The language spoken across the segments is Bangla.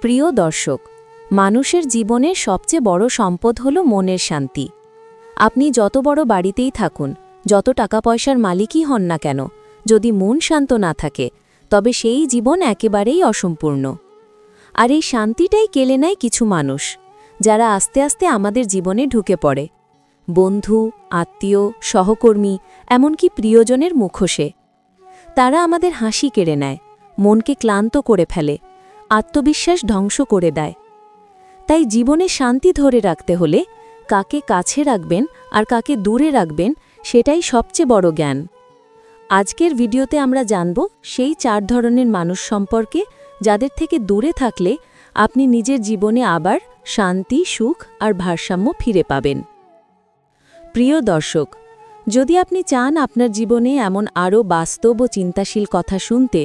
প্রিয় দর্শক, মানুষের জীবনে সবচেয়ে বড় সম্পদ হল মনের শান্তি। আপনি যত বড় বাড়িতেই থাকুন, যত টাকা পয়সার মালিকই হন না কেন, যদি মন শান্ত না থাকে তবে সেই জীবন একেবারেই অসম্পূর্ণ। আর এই শান্তিটাই কেড়ে নেয় কিছু মানুষ, যারা আস্তে আস্তে আমাদের জীবনে ঢুকে পড়ে। বন্ধু, আত্মীয়, সহকর্মী, এমনকি প্রিয়জনের মুখোশে। তারা আমাদের হাসি কেড়ে নেয়, মনকে ক্লান্ত করে ফেলে, আত্মবিশ্বাস ধ্বংস করে দেয়। তাই জীবনে শান্তি ধরে রাখতে হলে কাকে কাছে রাখবেন আর কাকে দূরে রাখবেন, সেটাই সবচেয়ে বড় জ্ঞান। আজকের ভিডিওতে আমরা জানব সেই 4 ধরনের মানুষ সম্পর্কে, যাদের থেকে দূরে থাকলে আপনি নিজের জীবনে আবার শান্তি, সুখ আর ভারসাম্য ফিরে পাবেন। প্রিয় দর্শক, যদি আপনি চান আপনার জীবনে এমন আরও বাস্তব ও চিন্তাশীল কথা শুনতে,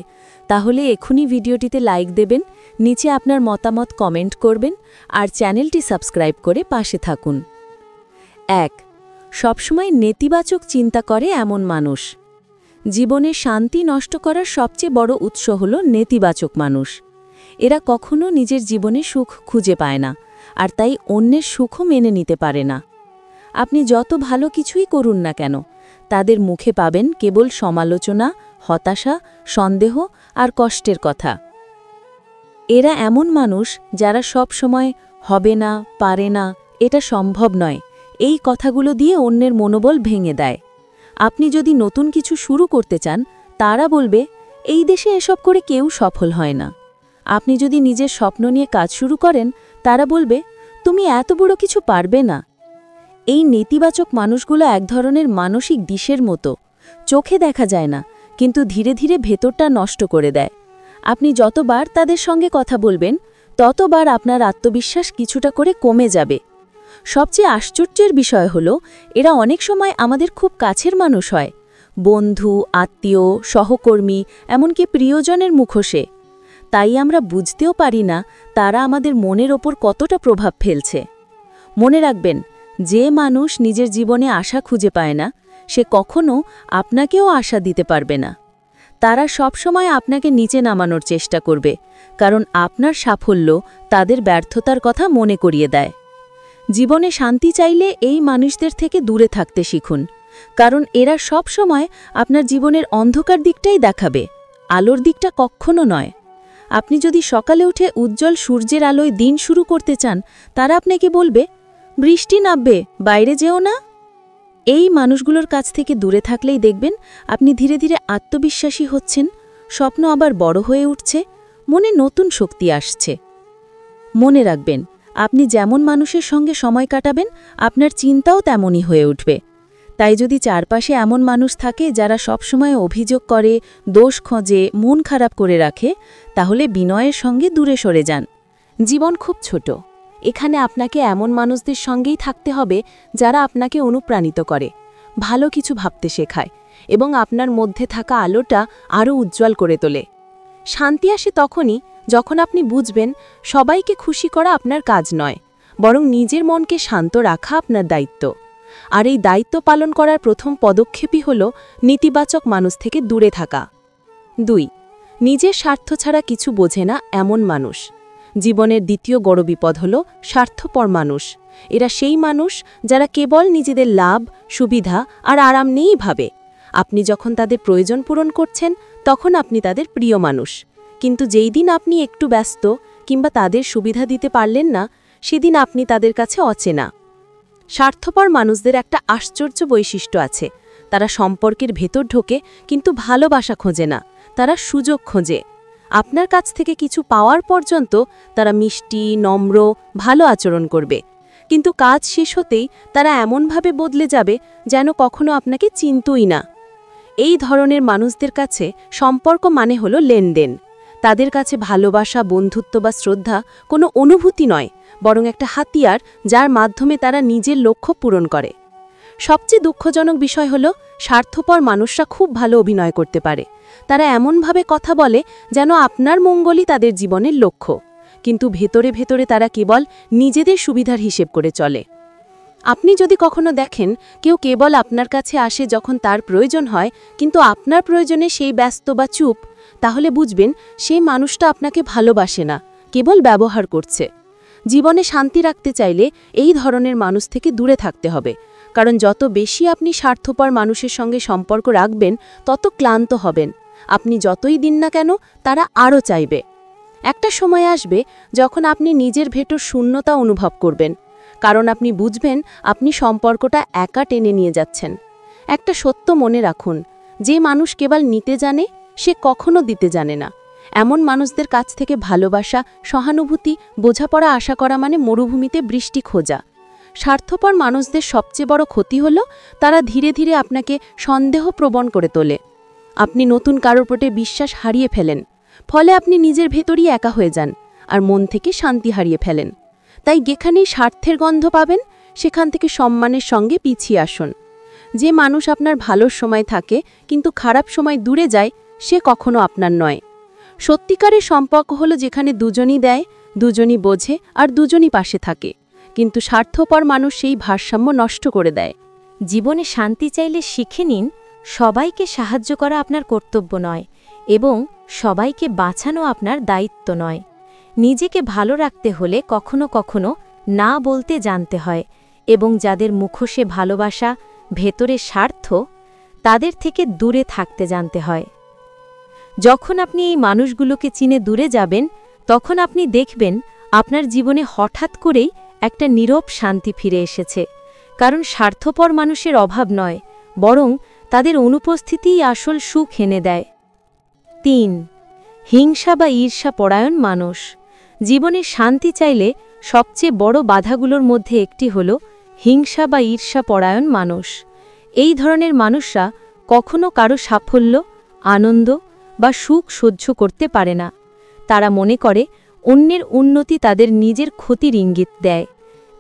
তাহলে এখনই ভিডিওটিতে লাইক দেবেন, নিচে আপনার মতামত কমেন্ট করবেন আর চ্যানেলটি সাবস্ক্রাইব করে পাশে থাকুন। 1. সবসময় নেতিবাচক চিন্তা করে এমন মানুষ। জীবনে শান্তি নষ্ট করার সবচেয়ে বড় উৎস হল নেতিবাচক মানুষ। এরা কখনো নিজের জীবনে সুখ খুঁজে পায় না, আর তাই অন্যের সুখও মেনে নিতে পারে না। আপনি যত ভালো কিছুই করুন না কেন, তাদের মুখে পাবেন কেবল সমালোচনা, হতাশা, সন্দেহ আর কষ্টের কথা। এরা এমন মানুষ যারা সব সময় হবে না, পারে না, এটা সম্ভব নয়, এই কথাগুলো দিয়ে অন্যের মনোবল ভেঙে দেয়। আপনি যদি নতুন কিছু শুরু করতে চান, তারা বলবে, এই দেশে এসব করে কেউ সফল হয় না। আপনি যদি নিজের স্বপ্ন নিয়ে কাজ শুরু করেন, তারা বলবে, তুমি এত বড় কিছু পারবে না। এই নেতিবাচক মানুষগুলো এক ধরনের মানসিক বিষের মতো। চোখে দেখা যায় না, কিন্তু ধীরে ধীরে ভেতরটা নষ্ট করে দেয়। আপনি যতবার তাদের সঙ্গে কথা বলবেন, ততবার আপনার আত্মবিশ্বাস কিছুটা করে কমে যাবে। সবচেয়ে আশ্চর্যের বিষয় হল, এরা অনেক সময় আমাদের খুব কাছের মানুষ হয়। বন্ধু, আত্মীয়, সহকর্মী, এমনকি প্রিয়জনের মুখোশে। তাই আমরা বুঝতেও পারি না তারা আমাদের মনের ওপর কতটা প্রভাব ফেলছে। মনে রাখবেন, যে মানুষ নিজের জীবনে আশা খুঁজে পায় না, সে কখনো আপনাকেও আশা দিতে পারবে না। তারা সবসময় আপনাকে নিচে নামানোর চেষ্টা করবে, কারণ আপনার সাফল্য তাদের ব্যর্থতার কথা মনে করিয়ে দেয়। জীবনে শান্তি চাইলে এই মানুষদের থেকে দূরে থাকতে শিখুন, কারণ এরা সব সময় আপনার জীবনের অন্ধকার দিকটাই দেখাবে, আলোর দিকটা কখনো নয়। আপনি যদি সকালে উঠে উজ্জ্বল সূর্যের আলোয় দিন শুরু করতে চান, তারা আপনাকে বলবে, বৃষ্টি নামবে, বাইরে যেও না। এই মানুষগুলোর কাছ থেকে দূরে থাকলেই দেখবেন আপনি ধীরে ধীরে আত্মবিশ্বাসী হচ্ছেন, স্বপ্ন আবার বড় হয়ে উঠছে, মনে নতুন শক্তি আসছে। মনে রাখবেন, আপনি যেমন মানুষের সঙ্গে সময় কাটাবেন, আপনার চিন্তাও তেমনই হয়ে উঠবে। তাই যদি চারপাশে এমন মানুষ থাকে যারা সবসময় অভিযোগ করে, দোষ খোঁজে, মন খারাপ করে রাখে, তাহলে বিনয়ের সঙ্গে দূরে সরে যান। জীবন খুব ছোট, এখানে আপনাকে এমন মানুষদের সঙ্গেই থাকতে হবে যারা আপনাকে অনুপ্রাণিত করে, ভালো কিছু ভাবতে শেখায় এবং আপনার মধ্যে থাকা আলোটা আরও উজ্জ্বল করে তোলে। শান্তি আসে তখনই যখন আপনি বুঝবেন সবাইকে খুশি করা আপনার কাজ নয়, বরং নিজের মনকে শান্ত রাখা আপনার দায়িত্ব। আর এই দায়িত্ব পালন করার প্রথম পদক্ষেপই হল নেতিবাচক মানুষ থেকে দূরে থাকা। 2. নিজের স্বার্থ ছাড়া কিছু বোঝে না এমন মানুষ। জীবনের দ্বিতীয় বড় বিপদ হল স্বার্থপর মানুষ। এরা সেই মানুষ যারা কেবল নিজেদের লাভ, সুবিধা আর আরাম নিয়েই ভাবে। আপনি যখন তাদের প্রয়োজন পূরণ করছেন, তখন আপনি তাদের প্রিয় মানুষ, কিন্তু যেই দিন আপনি একটু ব্যস্ত কিংবা তাদের সুবিধা দিতে পারলেন না, সেদিন আপনি তাদের কাছে অচেনা। স্বার্থপর মানুষদের একটা আশ্চর্য বৈশিষ্ট্য আছে, তারা সম্পর্কের ভেতর ঢোকে কিন্তু ভালোবাসা খোঁজে না, তারা সুযোগ খোঁজে। আপনার কাছ থেকে কিছু পাওয়ার পর্যন্ত তারা মিষ্টি, নম্র, ভালো আচরণ করবে, কিন্তু কাজ শেষ হতেই তারা এমনভাবে বদলে যাবে যেন কখনো আপনাকে চিনতই না। এই ধরনের মানুষদের কাছে সম্পর্ক মানে হলো লেনদেন। তাদের কাছে ভালোবাসা, বন্ধুত্ব বা শ্রদ্ধা কোনো অনুভূতি নয়, বরং একটা হাতিয়ার, যার মাধ্যমে তারা নিজের লক্ষ্য পূরণ করে। সবচেয়ে দুঃখজনক বিষয় হলো, স্বার্থপর মানুষরা খুব ভালো অভিনয় করতে পারে। তারা এমনভাবে কথা বলে যেন আপনার মঙ্গলই তাদের জীবনের লক্ষ্য, কিন্তু ভেতরে ভেতরে তারা কেবল নিজেদের সুবিধার হিসেব করে চলে। আপনি যদি কখনো দেখেন কেউ কেবল আপনার কাছে আসে যখন তার প্রয়োজন হয়, কিন্তু আপনার প্রয়োজনে সেই ব্যস্ত বা চুপ, তাহলে বুঝবেন সেই মানুষটা আপনাকে ভালোবাসে না, কেবল ব্যবহার করছে। জীবনে শান্তি রাখতে চাইলে এই ধরনের মানুষ থেকে দূরে থাকতে হবে, কারণ যত বেশি আপনি স্বার্থপর মানুষের সঙ্গে সম্পর্ক রাখবেন তত ক্লান্ত হবেন। আপনি যতই দিন না কেন তারা আরও চাইবে। একটা সময় আসবে যখন আপনি নিজের ভেতর শূন্যতা অনুভব করবেন, কারণ আপনি বুঝবেন আপনি সম্পর্কটা একা টেনে নিয়ে যাচ্ছেন। একটা সত্য মনে রাখুন, যে মানুষ কেবল নিতে জানে সে কখনো দিতে জানে না। এমন মানুষদের কাছ থেকে ভালোবাসা, সহানুভূতি, বোঝাপড়া আশা করা মানে মরুভূমিতে বৃষ্টি খোঁজা। স্বার্থপর মানুষদের সবচেয়ে বড় ক্ষতি হলো তারা ধীরে ধীরে আপনাকে সন্দেহপ্রবণ করে তোলে। আপনি নতুন কারোর প্রতি বিশ্বাস হারিয়ে ফেলেন, ফলে আপনি নিজের ভেতরই একা হয়ে যান আর মন থেকে শান্তি হারিয়ে ফেলেন। তাই যেখানেই স্বার্থের গন্ধ পাবেন সেখান থেকে সম্মানের সঙ্গে পিছিয়ে আসুন। যে মানুষ আপনার ভালোর সময় থাকে কিন্তু খারাপ সময় দূরে যায়, সে কখনো আপনার নয়। সত্যিকারের সম্পর্ক হলো যেখানে দুজনই দেয়, দুজনই বোঝে আর দুজনই পাশে থাকে, কিন্তু স্বার্থপর মানুষ সেই ভারসাম্য নষ্ট করে দেয়। জীবনে শান্তি চাইলে শিখে নিন, সবাইকে সাহায্য করা আপনার কর্তব্য নয় এবং সবাইকে বাঁচানো আপনার দায়িত্ব নয়। নিজেকে ভালো রাখতে হলে কখনো কখনো না বলতে জানতে হয় এবং যাদের মুখোশে ভালোবাসা, ভেতরে স্বার্থ, তাদের থেকে দূরে থাকতে জানতে হয়। যখন আপনি এই মানুষগুলোকে চিনে দূরে যাবেন, তখন আপনি দেখবেন আপনার জীবনে হঠাৎ করেই একটা নীরব শান্তি ফিরে এসেছে। কারণ স্বার্থপর মানুষের অভাব নয়, বরং তাদের অনুপস্থিতিই আসল সুখ এনে দেয়। ৩. হিংসা বা ঈর্ষা পরায়ণ মানুষ। জীবনে শান্তি চাইলে সবচেয়ে বড় বাধাগুলোর মধ্যে একটি হল হিংসা বা ঈর্ষা পরায়ণ মানুষ। এই ধরনের মানুষরা কখনো কারো সাফল্য, আনন্দ বা সুখ সহ্য করতে পারে না। তারা মনে করে অন্যের উন্নতি তাদের নিজের ক্ষতির ইঙ্গিত দেয়।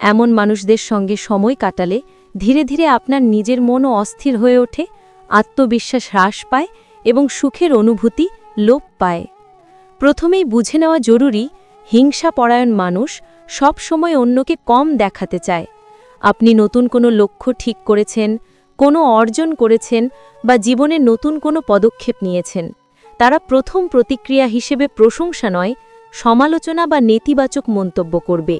এমন মানুষদের সঙ্গে সময় কাটালে ধীরে ধীরে আপনার নিজের মনও অস্থির হয়ে ওঠে, আত্মবিশ্বাস হ্রাস পায় এবং সুখের অনুভূতি লোপ পায়। প্রথমেই বুঝে নেওয়া জরুরি, হিংসা পরায়ণ মানুষ সব সময় অন্যকে কম দেখাতে চায়। আপনি নতুন কোনো লক্ষ্য ঠিক করেছেন, কোনো অর্জন করেছেন বা জীবনে নতুন কোনো পদক্ষেপ নিয়েছেন, তারা প্রথম প্রতিক্রিয়া হিসেবে প্রশংসা নয়, সমালোচনা বা নেতিবাচক মন্তব্য করবে।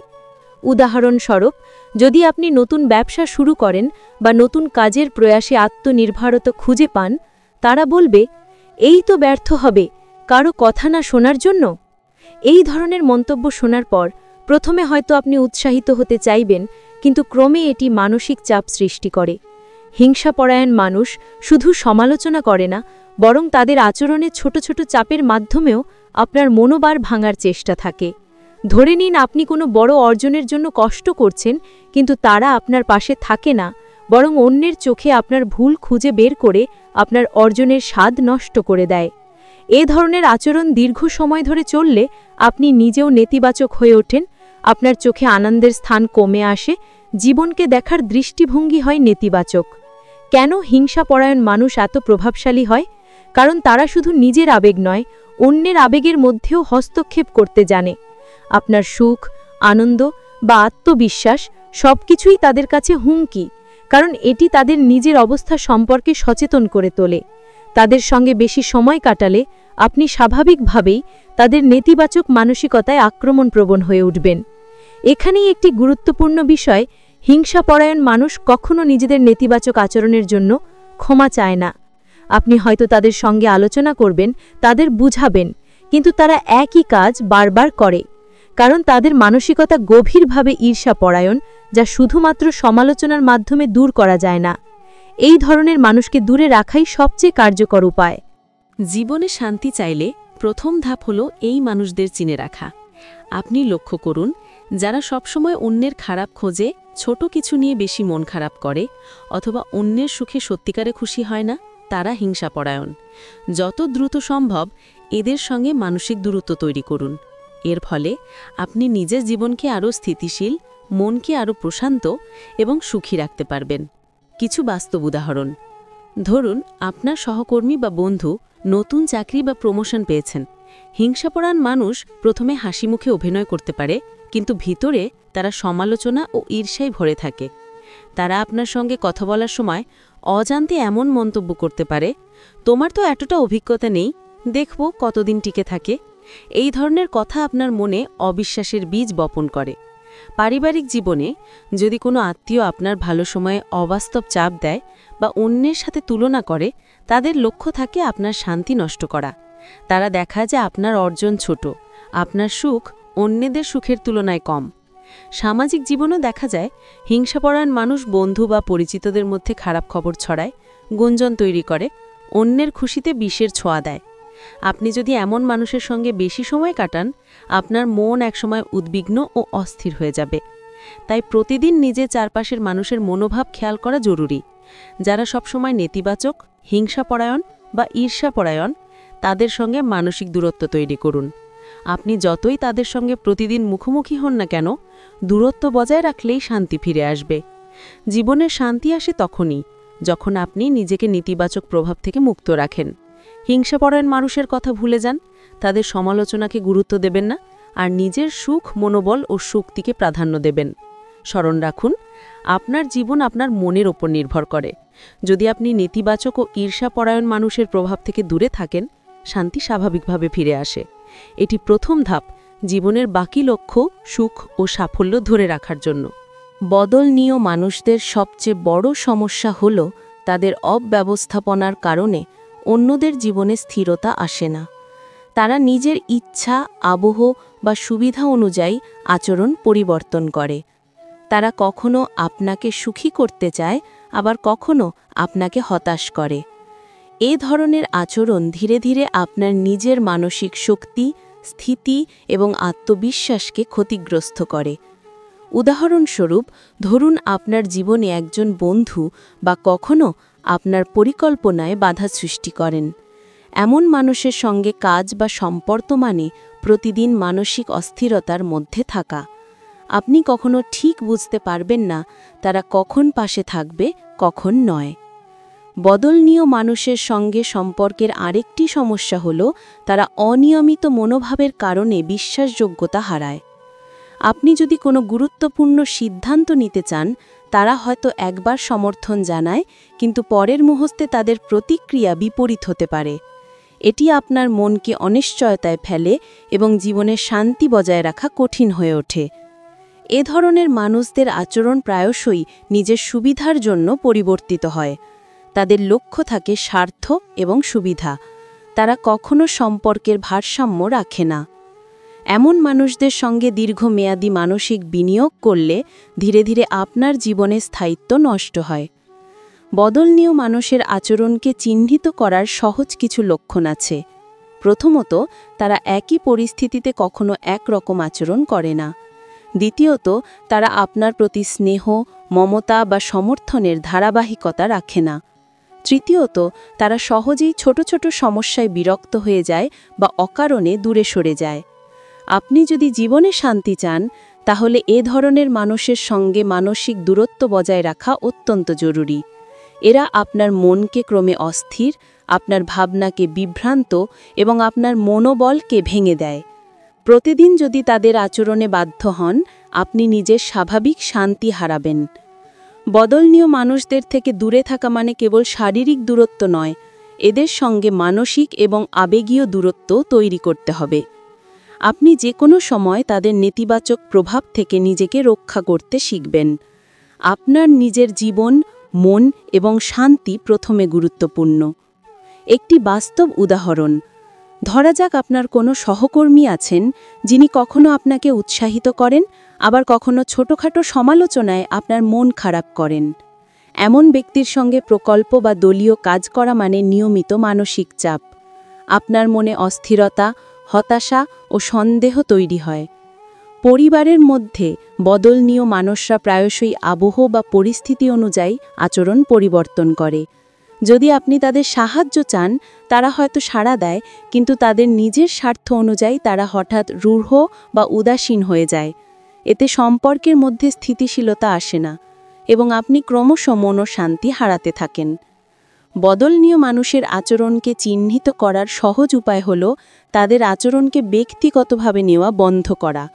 উদাহরণস্বরূপ, যদি আপনি নতুন ব্যবসা শুরু করেন বা নতুন কাজের প্রয়াসে আত্মনির্ভরতা খুঁজে পান, তারা বলবে, এই তো ব্যর্থ হবে, কারো কথা না শোনার জন্য। এই ধরনের মন্তব্য শোনার পর প্রথমে হয়তো আপনি উৎসাহিত হতে চাইবেন, কিন্তু ক্রমে এটি মানসিক চাপ সৃষ্টি করে। হিংসাপরায়ণ মানুষ শুধু সমালোচনা করে না, বরং তাদের আচরণে ছোট ছোট চাপের মাধ্যমেও আপনার মনোবল ভাঙার চেষ্টা থাকে। ধরে নিন আপনি কোনো বড় অর্জনের জন্য কষ্ট করছেন, কিন্তু তারা আপনার পাশে থাকে না, বরং অন্যের চোখে আপনার ভুল খুঁজে বের করে আপনার অর্জনের স্বাদ নষ্ট করে দেয়। এ ধরনের আচরণ দীর্ঘ সময় ধরে চললে আপনি নিজেও নেতিবাচক হয়ে ওঠেন, আপনার চোখে আনন্দের স্থান কমে আসে, জীবনকে দেখার দৃষ্টিভঙ্গি হয় নেতিবাচক। কেন হিংসাপরায়ণ মানুষ এত প্রভাবশালী হয়? কারণ তারা শুধু নিজের আবেগ নয়, অন্যের আবেগের মধ্যেও হস্তক্ষেপ করতে জানে। আপনার সুখ, আনন্দ বা আত্মবিশ্বাস সবকিছুই তাদের কাছে হুমকি, কারণ এটি তাদের নিজের অবস্থা সম্পর্কে সচেতন করে তোলে। তাদের সঙ্গে বেশি সময় কাটালে আপনি স্বাভাবিকভাবেই তাদের নেতিবাচক মানসিকতায় আক্রমণপ্রবণ হয়ে উঠবেন। এখানেই একটি গুরুত্বপূর্ণ বিষয়, হিংসাপরায়ণ মানুষ কখনো নিজেদের নেতিবাচক আচরণের জন্য ক্ষমা চায় না। আপনি হয়তো তাদের সঙ্গে আলোচনা করবেন, তাদের বুঝাবেন, কিন্তু তারা একই কাজ বারবার করে, কারণ তাদের মানসিকতা গভীরভাবে ঈর্ষাপরায়ণ, যা শুধুমাত্র সমালোচনার মাধ্যমে দূর করা যায় না। এই ধরনের মানুষকে দূরে রাখাই সবচেয়ে কার্যকর উপায়। জীবনে শান্তি চাইলে প্রথম ধাপ হলো এই মানুষদের চিনে রাখা। আপনি লক্ষ্য করুন, যারা সবসময় অন্যের খারাপ খোঁজে, ছোট কিছু নিয়ে বেশি মন খারাপ করে অথবা অন্যের সুখে সত্যিকারে খুশি হয় না, তারা হিংসাপরায়ণ। যত দ্রুত সম্ভব এদের সঙ্গে মানসিক দূরত্ব তৈরি করুন। এর ফলে আপনি নিজের জীবনকে আরও স্থিতিশীল, মনকে আরও প্রশান্ত এবং সুখী রাখতে পারবেন। কিছু বাস্তব উদাহরণ। ধরুন আপনার সহকর্মী বা বন্ধু নতুন চাকরি বা প্রমোশন পেয়েছেন। হিংসাপরায়ণ মানুষ প্রথমে হাসিমুখে অভিনয় করতে পারে, কিন্তু ভিতরে তারা সমালোচনা ও ঈর্ষায় ভরে থাকে। তারা আপনার সঙ্গে কথা বলার সময় অজান্তে এমন মন্তব্য করতে পারে, তোমার তো এতটা অভিজ্ঞতা নেই, দেখব কতদিন টিকে থাকে। এই ধরনের কথা আপনার মনে অবিশ্বাসের বীজ বপন করে। পারিবারিক জীবনে যদি কোনো আত্মীয় আপনার ভালো সময়ে অবাস্তব চাপ দেয় বা অন্যের সাথে তুলনা করে, তাদের লক্ষ্য থাকে আপনার শান্তি নষ্ট করা। তারা দেখায় যে আপনার অর্জন ছোট, আপনার সুখ অন্যদের সুখের তুলনায় কম। সামাজিক জীবনেও দেখা যায় হিংসাপরায়ণ মানুষ বন্ধু বা পরিচিতদের মধ্যে খারাপ খবর ছড়ায়, গুঞ্জন তৈরি করে, অন্যের খুশিতে বিষের ছোঁয়া দেয়। আপনি যদি এমন মানুষের সঙ্গে বেশি সময় কাটান, আপনার মন একসময় উদ্বিগ্ন ও অস্থির হয়ে যাবে। তাই প্রতিদিন নিজের চারপাশের মানুষের মনোভাব খেয়াল করা জরুরি। যারা সবসময় নেতিবাচক, হিংসাপরায়ণ বা ঈর্ষাপরায়ণ, তাদের সঙ্গে মানসিক দূরত্ব তৈরি করুন। আপনি যতই তাদের সঙ্গে প্রতিদিন মুখোমুখি হন না কেন, দূরত্ব বজায় রাখলেই শান্তি ফিরে আসবে। জীবনের শান্তি আসে তখনই যখন আপনি নিজেকে নেতিবাচক প্রভাব থেকে মুক্ত রাখেন। হিংসাপরায়ণ মানুষের কথা ভুলে যান, তাদের সমালোচনাকে গুরুত্ব দেবেন না, আর নিজের সুখ, মনোবল ও শক্তিকে প্রাধান্য দেবেন। স্মরণ রাখুন, আপনার জীবন আপনার মনের ওপর নির্ভর করে। যদি আপনি নেতিবাচক ও ঈর্ষাপরায়ণ মানুষের প্রভাব থেকে দূরে থাকেন, শান্তি স্বাভাবিকভাবে ফিরে আসে। এটি প্রথম ধাপ জীবনের বাকি লক্ষ্য, সুখ ও সাফল্য ধরে রাখার জন্য। বদলনীয় মানুষদের সবচেয়ে বড় সমস্যা হল তাদের অব্যবস্থাপনার কারণে অন্যদের জীবনে স্থিরতা আসে না। তারা নিজের ইচ্ছা, আবহ বা সুবিধা অনুযায়ী আচরণ পরিবর্তন করে। তারা কখনো আপনাকে সুখী করতে চায়, আবার কখনো আপনাকে হতাশ করে। এ ধরনের আচরণ ধীরে ধীরে আপনার নিজের মানসিক শক্তি, স্থিতি এবং আত্মবিশ্বাসকে ক্ষতিগ্রস্ত করে। উদাহরণস্বরূপ, ধরুন আপনার জীবনে একজন বন্ধু বা কখনো আপনার পরিকল্পনায় বাধা সৃষ্টি করেন। এমন মানুষের সঙ্গে কাজ বা সম্পর্ক মানে প্রতিদিন মানসিক অস্থিরতার মধ্যে থাকা। আপনি কখনো ঠিক বুঝতে পারবেন না তারা কখন পাশে থাকবে, কখন নয়। বদলনীয় মানুষের সঙ্গে সম্পর্কের আরেকটি সমস্যা হল তারা অনিয়মিত মনোভাবের কারণে বিশ্বাসযোগ্যতা হারায়। আপনি যদি কোনো গুরুত্বপূর্ণ সিদ্ধান্ত নিতে চান, তারা হয়তো একবার সমর্থন জানায়, কিন্তু পরের মুহূর্তে তাদের প্রতিক্রিয়া বিপরীত হতে পারে। এটি আপনার মনকে অনিশ্চয়তায় ফেলে এবং জীবনের শান্তি বজায় রাখা কঠিন হয়ে ওঠে। এ ধরনের মানুষদের আচরণ প্রায়শই নিজের সুবিধার জন্য পরিবর্তিত হয়। তাদের লক্ষ্য থাকে স্বার্থ এবং সুবিধা। তারা কখনো সম্পর্কের ভারসাম্য রাখে না। এমন মানুষদের সঙ্গে দীর্ঘমেয়াদী মানসিক বিনিয়োগ করলে ধীরে ধীরে আপনার জীবনের স্থায়িত্ব নষ্ট হয়। বদলনীয় মানুষের আচরণকে চিহ্নিত করার সহজ কিছু লক্ষণ আছে। প্রথমত, তারা একই পরিস্থিতিতে কখনো একরকম আচরণ করে না। দ্বিতীয়ত, তারা আপনার প্রতি স্নেহ, মমতা বা সমর্থনের ধারাবাহিকতা রাখে না। তৃতীয়ত, তারা সহজেই ছোট ছোট সমস্যায় বিরক্ত হয়ে যায় বা অকারণে দূরে সরে যায়। আপনি যদি জীবনে শান্তি চান, তাহলে এ ধরনের মানুষের সঙ্গে মানসিক দূরত্ব বজায় রাখা অত্যন্ত জরুরি। এরা আপনার মনকে ক্রমে অস্থির, আপনার ভাবনাকে বিভ্রান্ত এবং আপনার মনোবলকে ভেঙে দেয়। প্রতিদিন যদি তাদের আচরণে বাধ্য হন, আপনি নিজের স্বাভাবিক শান্তি হারাবেন। বদলনীয় মানুষদের থেকে দূরে থাকা মানে কেবল শারীরিক দূরত্ব নয়, এদের সঙ্গে মানসিক এবং আবেগীয় দূরত্ব তৈরি করতে হবে। আপনি যে কোনো সময় তাদের নেতিবাচক প্রভাব থেকে নিজেকে রক্ষা করতে শিখবেন। আপনার নিজের জীবন, মন এবং শান্তি প্রথমে গুরুত্বপূর্ণ। একটি বাস্তব উদাহরণ, ধরা যাক আপনার কোনো সহকর্মী আছেন যিনি কখনো আপনাকে উৎসাহিত করেন, আবার কখনো ছোটখাটো সমালোচনায় আপনার মন খারাপ করেন। এমন ব্যক্তির সঙ্গে প্রকল্প বা দলীয় কাজ করা মানে নিয়মিত মানসিক চাপ। আপনার মনে অস্থিরতা, হতাশা ও সন্দেহ তৈরি হয়। পরিবারের মধ্যে বদলনীয় মানুষরা প্রায়শই আবহ বা পরিস্থিতি অনুযায়ী আচরণ পরিবর্তন করে। যদি আপনি তাদের সাহায্য চান, তারা হয়তো সাড়া দেয়, কিন্তু তাদের নিজের স্বার্থ অনুযায়ী তারা হঠাৎ রূঢ় বা উদাসীন হয়ে যায়। এতে সম্পর্কের মধ্যে স্থিতিশীলতা আসে না এবং আপনি ক্রমশ মন ও শান্তি হারাতে থাকেন। বদলনীয় মানুষের আচরণকে চিহ্নিত করার সহজ উপায় হল তাদের আচরণকে ব্যক্তিগতভাবে নেওয়া বন্ধ করা।